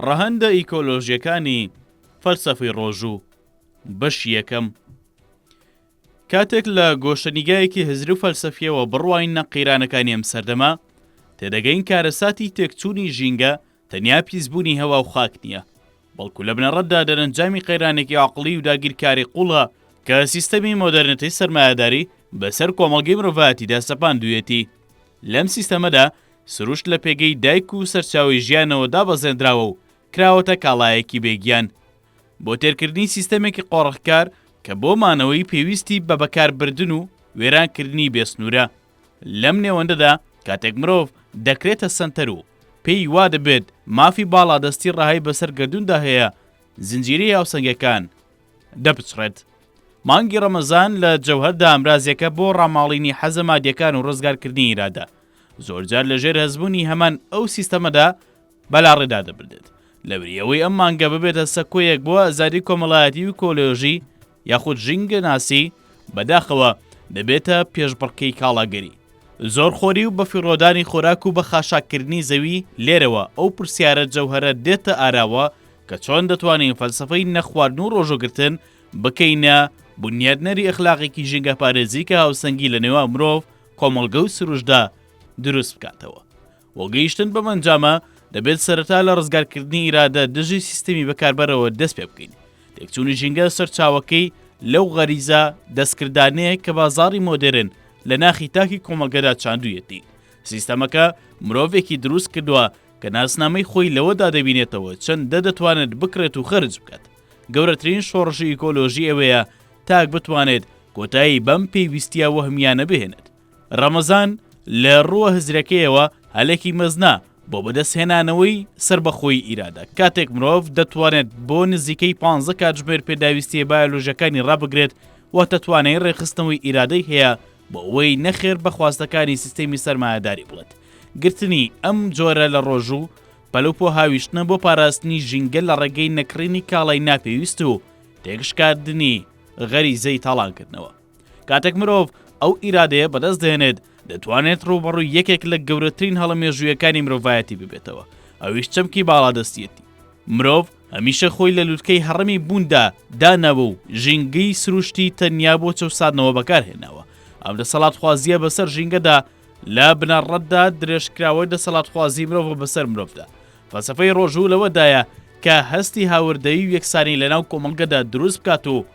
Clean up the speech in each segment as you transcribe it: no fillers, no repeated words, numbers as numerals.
ڕەهەندە ئیکۆلۆژیەکانی فەلسەفەی ڕۆژوو بەش یەکەم. کاتێک لە گۆشەنیگایەکی هزر و فەلسەفیەوە بڕواینە قەیرانەکانی ئەم سەردەما، تێدەگەین کارەساتی تێکچوونی ژینگە تەنیا پیسبوونی هەوا و خاک نییە، بەڵکو لە بنەڕەتدا دەرەنجامی قەیرانێکی عەقڵی و داگیرکاری قوڵە کە سیستەمی مۆدەرنەتەی سەرمایەداری بەسەر کۆمەڵگەی مرۆڤایەتیدا سەپاندوویەتی. لەم سیستەمەدا سروشت لە پێگەی دایک و سەرچاوی ژیانەوە دابەزێنراوە و کراوەتە کاڵایەکی بێگیان بۆ تێرکردنی سیستەمێکی قۆڕخکار کە بۆ مانەوەی پێویستی بە بەکاربردن و وێرانکردنی بێسنوورە. لەم نێوەندەدا کاتێک مرۆڤ دەکرێتە سەنتەر و پێی وا دەبێت مافی باڵادەستی ڕاهی بەسەر گەردووندا هەیە، زنجیرەی هاوسەنگەکان دەپچڕێت. مانگی ڕەمەزان لە جەوهەردا ئەمرازیەکە بۆ ڕاماڵینی حەزە مادیەکان و ڕزگارکردنی ئیرادە. زۆرجار لەژێر هەزبوونی هەمان ئەو سیستەمەدا بەلاڕێدا دەبردێت. لەبریەوەی ئەم مانگە ببێتە سەکۆیەک بۆ ئازادی کۆمەڵایەتی و کۆلۆژی یاخود ژینگە ناسی، بەداخەوە دەبێتە پێشبڕکەی کاڵاگەری. زۆرخۆری و بەفیڕۆدانی خۆراک و بە خاشاکردنی زەوی لێرەوە ئەو پرسیارە جەوهەرە دێتە ئاراوە کە چۆن دەتوانین فەلسەفەی نەخواردن و ڕۆژۆگرتن بکەینە بنیادنەری ئەخلاقێکی ژینگە پارێزی کە هاوسەنگی لە نێوان مرۆڤ، کۆمەڵگە و سروشدا دروست بکاتەوە. وەگەیشتن بەم ئەنجامە دەبێت سەرەتا لە ڕزگارکردنی ئیرادە دژی سیستەمی بەکاربەرەوە دەست پێ بکەین. تێکچوونی ژینگە سەرچاوەکەی لەو غەریزە دەستکردانەیە کە بازاڕی مۆدێرن لە ناخی تاکی کۆمەلگەدا چاندوویەتی. سیستەمەکە مرۆڤێکی دروست کردووە کە ناسنامەی خۆی لەوەدا دەبینێتەوە چەندە دەتوانێت بکرێت و خەرج بکات. گەورەترین شۆڕشی ئیکۆلۆژی ئەوەیە تاک بتوانێت کۆتایی بەم پێویستیە وەهمیانە بهێنێت. ڕەمەزان لە ڕووە هزرەکەیەوە هەلێکی مەزنا بۆ بەدەستهێنانەوەی سربەخۆی ئیرادە. کاتێک مرۆڤ دەتوانێت بۆ نزیکەی 15 کاتژمێر پێداویستیە بایۆلۆژیەکانی ڕابگرێت و دەتوانێت ڕێخستنەوەی ئیرادەی هەیە بۆ ئەوەی نەخێر بە خواستەکانی سیستەمی سەرمایەداری بڵێت. گرتنی ئەم جۆرە لە ڕۆژوو پەلوپۆ هاویشتنە بۆ پاراستنی ژینگە لە ڕێگەی نەکڕینی کاڵای ناپێویست و تێگشکاردنی غەریزەی تاڵانکردنەوە. کاتێک مرۆڤ ئەو ئیرادەیە بەدەست دێنێت، دەتوانێت ڕوبەڕووی یەکێک لە گەورەترین هەڵەمێژوویەکانی مرۆڤایەتی ببێتەوە، ئەویش چەمکی باڵادەستیەتی. مرۆڤ هەمیشە خۆی لە لووتکەی هەڕەمی بووندا دانەوە و ژینگەی سروشتی تەنیا بۆ چەساندنەوە بەکارهێناوە. ئەم دەسەڵاتخوازیە بەسەر ژینگەدا لە بنەڕەتدا درێژکراوەی دەسەڵاتخوازی مرۆڤ بەسەر مرۆڤدا. فەلسەفەی ڕۆژوو لەوەدایە کە هەستی هاوردەیی و یەکسانی لەناو کۆمەڵگەدا دروست بکات و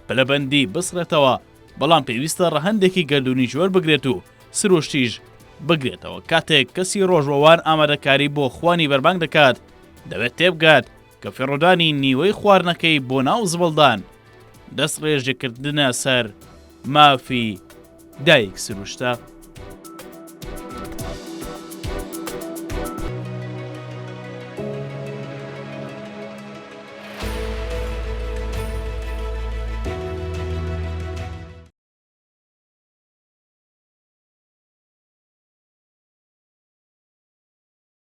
پلەبەندی بسڕێتەوە، بەڵام پێویستە ڕەهەندێکی گەردوونی ژوەر بگرێت و سروشتیش بگرێتەوە. کاتێک کەسی ڕۆژوەوان ئامادەکاری بۆ خوانی بەربانگ دەکات، دەبێت تێبگات کە فێڕۆدانی نیوەی خواردنەکەی بۆ ناو زبڵدان دەست ڕێژێکردنە سەر مافی دایک سروشتە.